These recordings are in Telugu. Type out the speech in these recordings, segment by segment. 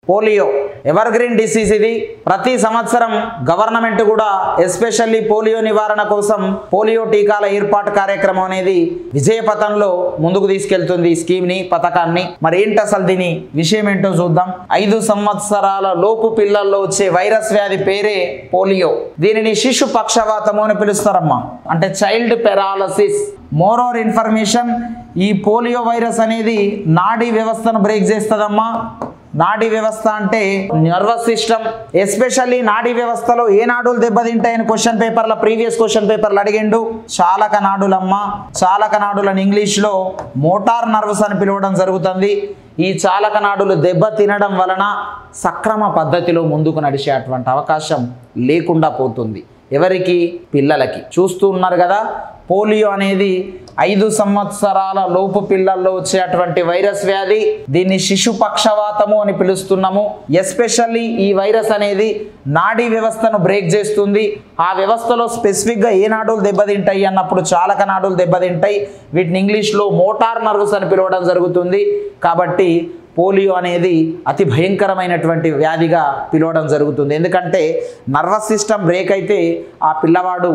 పోలియో ఎవర్ గ్రీన్ డిసీజ్ ఇది. ప్రతి సంవత్సరం గవర్నమెంట్ కూడా ఎస్పెషల్లీ పోలియో నివారణ కోసం పోలియో టీకాల ఏర్పాటు కార్యక్రమం అనేది విజయపథంలో ముందుకు తీసుకెళ్తుంది ఈ స్కీమ్ ని, పథకాన్ని. మరి ఏంటి అసలు దీని విషయం ఏంటో చూద్దాం. 5 సంవత్సరాల లోపు పిల్లల్లో వచ్చే వైరస్ వ్యాధి పేరే పోలియో. దీనిని శిశు పక్షవాతము అని పిలుస్తారమ్మా, అంటే చైల్డ్ పెరాలసిస్. మోరోవర్ ఇన్ఫర్మేషన్, ఈ పోలియో వైరస్ అనేది నాడీ వ్యవస్థను బ్రేక్ చేస్తుందమ్మా. నాడీ వ్యవస్థ అంటే నర్వస్ సిస్టమ్. ఎస్పెషల్లీ నాడీ వ్యవస్థలో ఏ నాడులు దెబ్బతింటాయని క్వశ్చన్ పేపర్ల ప్రీవియస్ క్వశ్చన్ పేపర్లు అడిగిండు. చాలక నాడులమ్మ. చాలక నాడులను ఇంగ్లీష్లో మోటార్ నర్వ్స్ అని పిలవడం జరుగుతుంది. ఈ చాలక నాడులు దెబ్బ తినడం వలన సక్రమ పద్ధతిలో ముందుకు నడిచేటువంటి అవకాశం లేకుండా పోతుంది. ఎవరికి? పిల్లలకి. చూస్తూ ఉన్నారు కదా, పోలియో అనేది 5 సంవత్సరాల లోపు పిల్లల్లో వచ్చేటువంటి వైరస్ వ్యాధి. దీన్ని శిశు పక్షవాతము అని పిలుస్తున్నాము. ఎస్పెషల్లీ ఈ వైరస్ అనేది నాడీ వ్యవస్థను బ్రేక్ చేస్తుంది. ఆ వ్యవస్థలో స్పెసిఫిక్గా ఏ నాడులు దెబ్బతింటాయి అన్నప్పుడు చాలక నాడులు దెబ్బతింటాయి. వీటిని ఇంగ్లీష్లో మోటార్ నర్వ్స్ అని పిలవడం జరుగుతుంది. కాబట్టి పోలియో అనేది అతి భయంకరమైనటువంటి వ్యాధిగా పిలవడం జరుగుతుంది. ఎందుకంటే నర్వస్ సిస్టమ్ బ్రేక్ అయితే ఆ పిల్లవాడు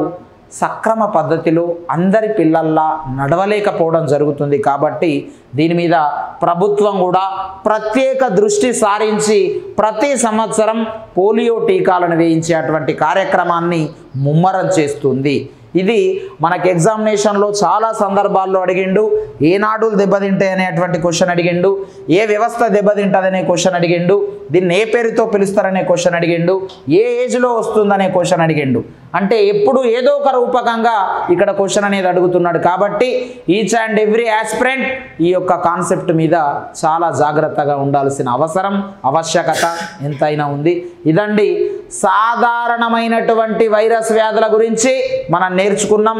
సక్రమ పద్ధతిలో అందరి పిల్లల్లా నడవలేకపోవడం జరుగుతుంది. కాబట్టి దీని మీద ప్రభుత్వం కూడా ప్రత్యేక దృష్టి సారించి ప్రతి సంవత్సరం పోలియో టీకాలను వేయించేటువంటి కార్యక్రమాన్ని ముమ్మరం చేస్తుంది. ఇది మనకి ఎగ్జామినేషన్లో చాలా సందర్భాల్లో అడిగిండు. ఏ నాడులు దెబ్బతింటాయి అనేటువంటి క్వశ్చన్ అడిగిండు. ఏ వ్యవస్థ దెబ్బతింటుందనే క్వశ్చన్ అడిగిండు. దీన్ని ఏ పేరుతో పిలుస్తారనే క్వశ్చన్ అడిగిండు. ఏ ఏజ్లో వస్తుందనే క్వశ్చన్ అడిగిండు. అంటే ఎప్పుడు ఏదో ఒక రూపకంగా ఇక్కడ క్వశ్చన్ అనేది అడుగుతున్నాడు. కాబట్టి ఈచ్ అండ్ ఎవ్రీ ఆస్పిరెంట్ ఈ యొక్క కాన్సెప్ట్ మీద చాలా జాగ్రత్తగా ఉండాల్సిన అవసరం, ఆవశ్యకత ఎంతైనా ఉంది. ఇదండి సాధారణమైనటువంటి వైరస్ వ్యాధుల గురించి మనం నేర్చుకున్నాం.